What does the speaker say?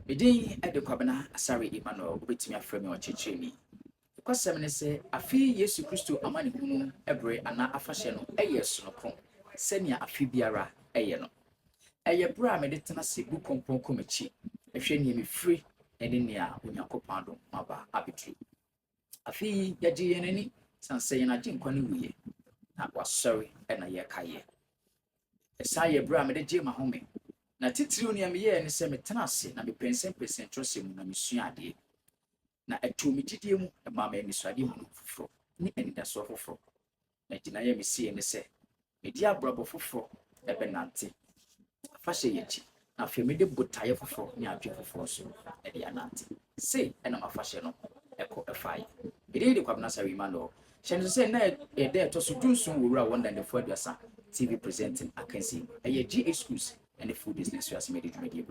Medin ede kwabena Asare Emmanuel obetimi afremi o chechemi. Kwasem ne se afi Yesu Kristo amane hunu ebre ana afahye no eyeso no kron. Senia afi biara eye no. Eye bra me de tena se bu kompon komachi. Ehwe ne me free ene ne a Onyankopɔn do maba abetu. Afi yaji yenani sanse yana jinkwa ne wuye. Na wasori ena ye kaye. Esa ye bra me de je mahome. Na titiri oni ameye ne se metena ase na me pensen trosem na mesua ade. Na atomi gidie mu e ma me misade hu foforo ni enida so foforo. Na gina ye mesie ne se me di abrabo foforo e benante. Afahye yechi na afie me de botaye foforo ni adwe foforo so e de anante. Sei ena mafahye no eko efaye. Ede kwabna Asare Emmanuel. Shenzo se na e de to so dunsun wura wonda ne fo aduasa TV presenting akansi. Eye GH Schools and the food business you as made it ready.